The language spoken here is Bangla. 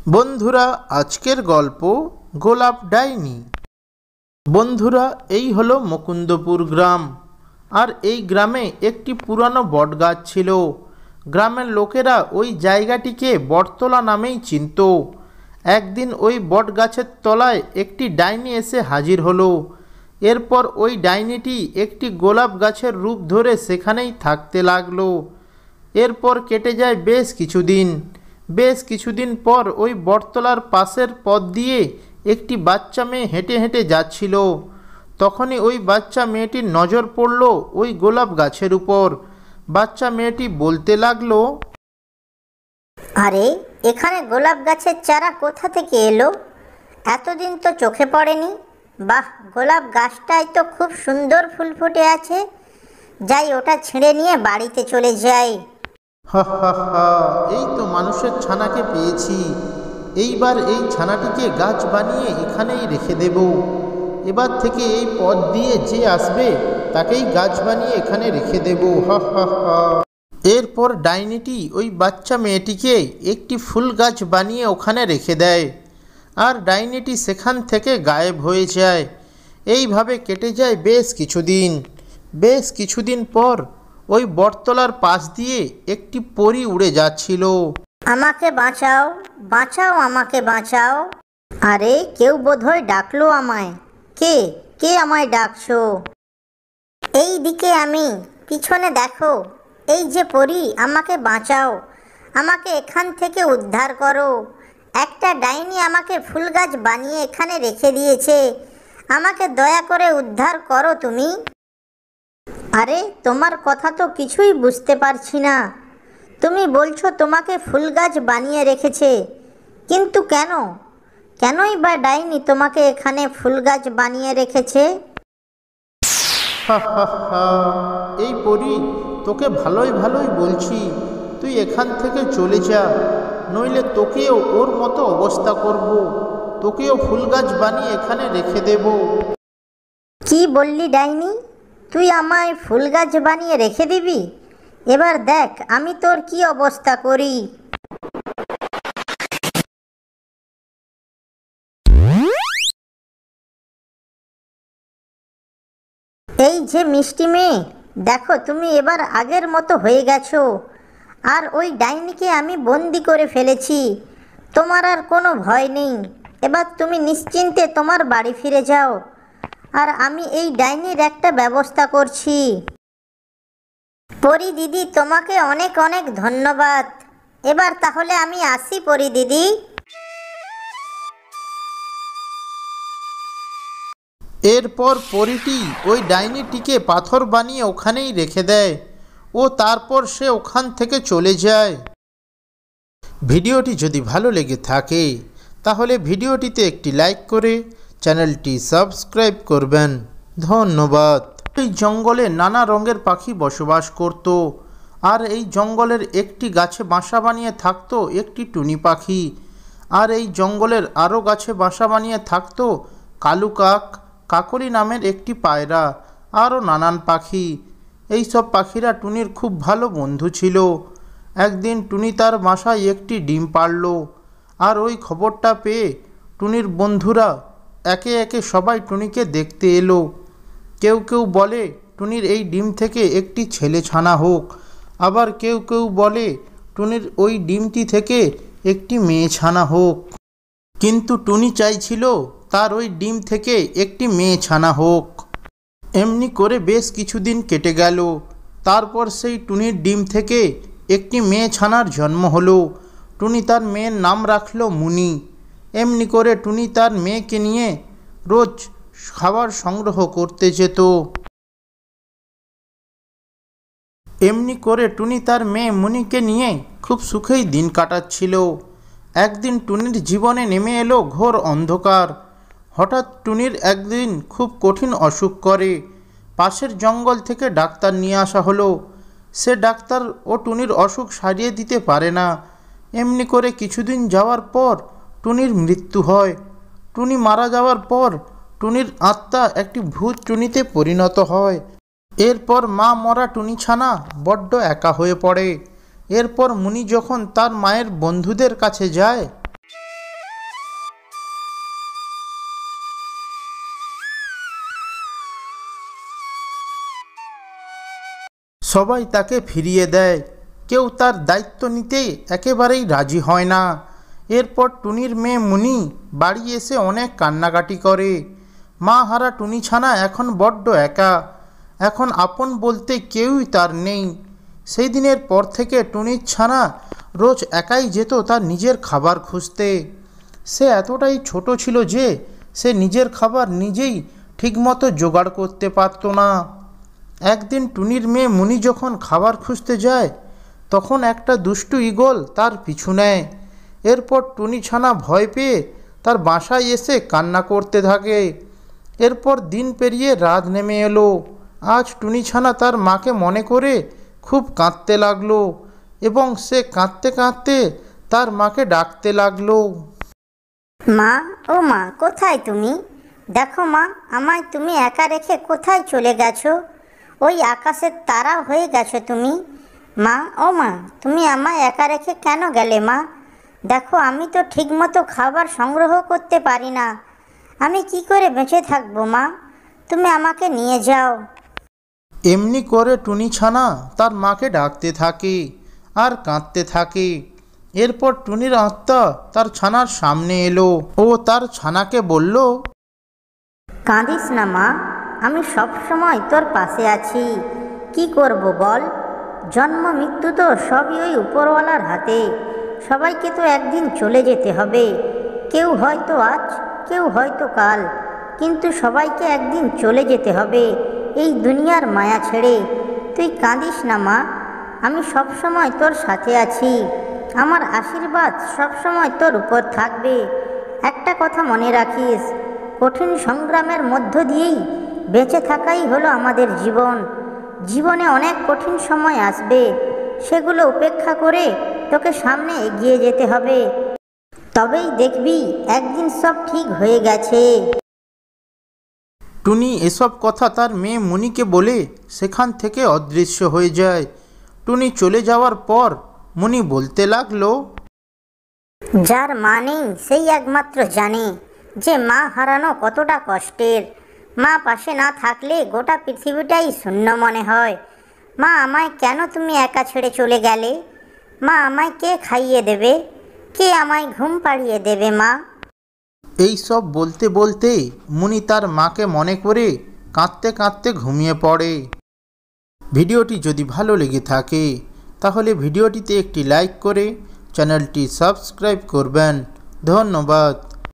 বন্ধুরা, আজকের গল্প গোলাপ ডাইনি। বন্ধুরা, এই হলো মুকুন্দপুর গ্রাম। আর এই গ্রামে একটি পুরানো বটগাছ ছিল। গ্রামের লোকেরা ওই জায়গাটিকে বটতলা নামেই চিনত। একদিন ওই বটগাছের তলায় একটি ডাইনি এসে হাজির হলো। এরপর ওই ডাইনিটি একটি গোলাপ গাছের রূপ ধরে সেখানেই থাকতে লাগলো। এরপর কেটে যায় বেশ কিছুদিন পর ওই বটতলার পাশের পথ দিয়ে একটি বাচ্চা মেয়ে হেঁটে হেঁটে যাচ্ছিল। তখনই ওই বাচ্চা মেয়েটির নজর পড়ল ওই গোলাপ গাছের উপর। বাচ্চা মেয়েটি বলতে লাগলো, আরে, এখানে গোলাপ গাছের চারা কোথা থেকে এলো? এতদিন তো চোখে পড়েনি। বাহ, গোলাপ গাছটায় তো খুব সুন্দর ফুল ফুটে আছে। যাই, ওটা ছিঁড়ে নিয়ে বাড়িতে চলে যাই। হা হা হা, এই তো মানুষের ছানাকে পেয়েছি। এইবার এই ছানাটিকে গাছ বানিয়ে এখানেই রেখে দেব। এবার থেকে এই পথ দিয়ে যে আসবে তাকেই গাছ বানিয়ে এখানে রেখে দেব। হা হা হা। এরপর ডাইনিটি ওই বাচ্চা মেয়েটিকে একটি ফুল গাছ বানিয়ে ওখানে রেখে দেয়। আর ডাইনিটি সেখান থেকে গায়েব হয়ে যায়। এইভাবে কেটে যায় বেশ কিছুদিন পর ওই বটতলার পাশ দিয়ে একটি পরী উড়ে যাচ্ছিল। আমাকে বাঁচাও, বাঁচাও, আমাকে বাঁচাও। আরে, কেউ বোধহয় ডাকলো আমায়। কে কে আমায় ডাকছো? এই দিকে আমি, পিছনে দেখো। এই যে পরী, আমাকে বাঁচাও, আমাকে এখান থেকে উদ্ধার করো। একটা ডাইনি আমাকে ফুল গাছ বানিয়ে এখানে রেখে দিয়েছে। আমাকে দয়া করে উদ্ধার করো তুমি। আরে, তোমার কথা তো কিছুই বুঝতে পারছি না। তুমি বলছো তোমাকে ফুল গাছ বানিয়ে রেখেছে, কিন্তু কেনই বা ডাইনি তোমাকে এখানে ফুল গাছ বানিয়ে রেখেছে? হা হা হা। এই পরী, তোকে ভালোই বলছি, তুই এখান থেকে চলে যা, নইলে তোকেও ওর মতো অবস্থা করব। তোকেও ফুল গাছ বানিয়ে এখানে রেখে দেব। কি বললি ডাইনি? তুই আমায় ফুল গাছ বানিয়ে রেখে দিবি? এবার দেখ আমি তোর কি অবস্থা করি। এই যে মিষ্টি মেয়ে, দেখো তুমি এবার আগের মতো হয়ে গেছো। আর ওই ডাইনিকে আমি বন্দি করে ফেলেছি। তোমার আর কোনো ভয় নেই। এবার তুমি নিশ্চিন্তে তোমার বাড়ি ফিরে যাও। আর আমি এই ডাইনির একটা ব্যবস্থা করছি। পরি দিদি, তোমাকে অনেক অনেক ধন্যবাদ। এবার তাহলে আমি আসি পরি দিদি। এরপর পরীটি ওই ডাইনিটিকে পাথর বানিয়ে ওখানেই রেখে দেয় ও তারপর সে ওখান থেকে চলে যায়। ভিডিওটি যদি ভালো লেগে থাকে তাহলে ভিডিওটিতে একটি লাইক করে চ্যানেলটি সাবস্ক্রাইব করবেন। ধন্যবাদ। এই জঙ্গলে নানা রঙের পাখি বসবাস করত। আর এই জঙ্গলের একটি গাছে বাসা বানিয়ে থাকতো একটি টুনি পাখি। আর এই জঙ্গলের আরও গাছে বাসা বানিয়ে থাকতো কালু কাক, কাকলি নামের একটি পায়রা, আরও নানান পাখি। এই সব পাখিরা টুনির খুব ভালো বন্ধু ছিল। একদিন টুনি তার বাসায় একটি ডিম পাড়ল। আর ওই খবরটা পেয়ে টুনির বন্ধুরা একে একে সবাই টুনিকে দেখতে এলো। কেউ বলে টুনির এই ডিম থেকে একটি ছেলে ছানা হোক, আবার কেউ বলে টুনির ওই ডিমটি থেকে একটি মেয়ে ছানা হোক। কিন্তু টুনি চাইছিল তার ওই ডিম থেকে একটি মেয়ে ছানা হোক। এমনি করে বেশ কিছুদিন কেটে গেল। তারপর সেই টুনির ডিম থেকে একটি মেয়ে ছানার জন্ম হলো। টুনি তার মেয়ের নাম রাখল মুনি। এমনি করে টুনি তার মেয়েকে নিয়ে রোজ খাবার সংগ্রহ করতে যেত। এমনি করে টুনি তার মেয়ে মুনিকে নিয়ে খুব সুখেই দিন কাটাচ্ছিল। একদিন টুনির জীবনে নেমে এলো ঘোর অন্ধকার। হঠাৎ টুনির একদিন খুব কঠিন অসুখ করে। পাশের জঙ্গল থেকে ডাক্তার নিয়ে আসা হলো। সে ডাক্তার ও টুনির অসুখ সারিয়ে দিতে পারে না। এমনি করে কিছুদিন যাওয়ার পর টুনির মৃত্যু হয়। টুনি মারা যাওয়ার পর টুনির আত্মা একটি ভূত টুনিতে পরিণত হয়। এরপর মা মরা টুনি ছানা বড্ড একা হয়ে পড়ে। এরপর মুনি যখন তার মায়ের বন্ধুদের কাছে যায়, সবাই তাকে ফিরিয়ে দেয়, কেউ তার দায়িত্ব নিতে একেবারেই রাজি হয় না। এরপর টুনির মেয়ে মুনি বাড়ি এসে অনেক কান্নাকাটি করে। মা হারা টুনি ছানা এখন বড্ড একা, এখন আপন বলতে কেউই তার নেই। সেই দিনের পর থেকে টুনির ছানা রোজ একাই যেত তার নিজের খাবার খুঁজতে। সে এতটাই ছোট ছিল যে সে নিজের খাবার নিজেই ঠিকমতো জোগাড় করতে পারত না। একদিন টুনির মেয়ে মুনি যখন খাবার খুঁজতে যায়, তখন একটা দুষ্টু ঈগল তার পিছু নেয়। এরপর টুনি ছানা ভয় পেয়ে তার বাসায় এসে কান্না করতে থাকে। এরপর দিন পেরিয়ে রাত নেমে এলো। আজ টুনি ছানা তার মাকে মনে করে খুব কাঁদতে লাগলো এবং সে কাঁদতে কাঁদতে তার মাকে ডাকতে লাগলো। মা, ও মা, কোথায় তুমি? দেখো মা, আমায় তুমি একা রেখে কোথায় চলে গেছো? ওই আকাশের তারা হয়ে গেছো তুমি। মা, ও মা, তুমি আমায় একা রেখে কেন গেলে মা? দেখো, আমি তো ঠিকমতো খাবার সংগ্রহ করতে পারি না। আমি কি করে বেঁচে থাকবো মা? তুমি আমাকে নিয়ে যাও। এমনি করে টুনি ছানা তার মাকে ডাকতে থাকে আর কাঁদতে থাকে। এরপর টুনির আত্মা তার ছানার সামনে এলো ও তার ছানাকে বলল, কাঁদিস না মা, আমি সব সময় তোর পাশে আছি। কি করব বল? জন্ম মৃত্যু তো সবই ওই উপরওয়ালার হাতে। সবাইকে তো একদিন চলে যেতে হবে। কেউ হয়তো আজ, কেউ হয়তো কাল, কিন্তু সবাইকে একদিন চলে যেতে হবে এই দুনিয়ার মায়া ছেড়ে। তুই কাঁদিস না মা, আমি সব সময় তোর সাথে আছি। আমার আশীর্বাদ সব সময় তোর উপর থাকবে। একটা কথা মনে রাখিস, কঠিন সংগ্রামের মধ্য দিয়েই বেঁচে থাকাই হলো আমাদের জীবন। জীবনে অনেক কঠিন সময় আসবে, সেগুলো উপেক্ষা করে তোকে সামনে এগিয়ে যেতে হবে। তবেই দেখবি একদিন সব ঠিক হয়ে গেছে। টুনি এসব কথা তার মেয়ে মুনিকে বলে সেখান থেকে অদৃশ্য হয়ে যায়। টুনি চলে যাওয়ার পর মুনি বলতে লাগলো, যার মা নেই সেই একমাত্র জানে যে মা হারানো কতটা কষ্টের। মা পাশে না থাকলে গোটা পৃথিবীটাই শূন্য মনে হয়। মা, আমায় কেন তুমি একা ছেড়ে চলে গেলে? মা, আমায় কে খাইয়ে দেবে? কে আমায় ঘুম পাড়িয়ে দেবে মা? এই সব বলতে বলতে মুনি তার মাকে মনে করে কাঁদতে কাঁদতে ঘুমিয়ে পড়ে। ভিডিওটি যদি ভালো লেগে থাকে তাহলে ভিডিওটিতে একটি লাইক করে চ্যানেলটি সাবস্ক্রাইব করবেন। ধন্যবাদ।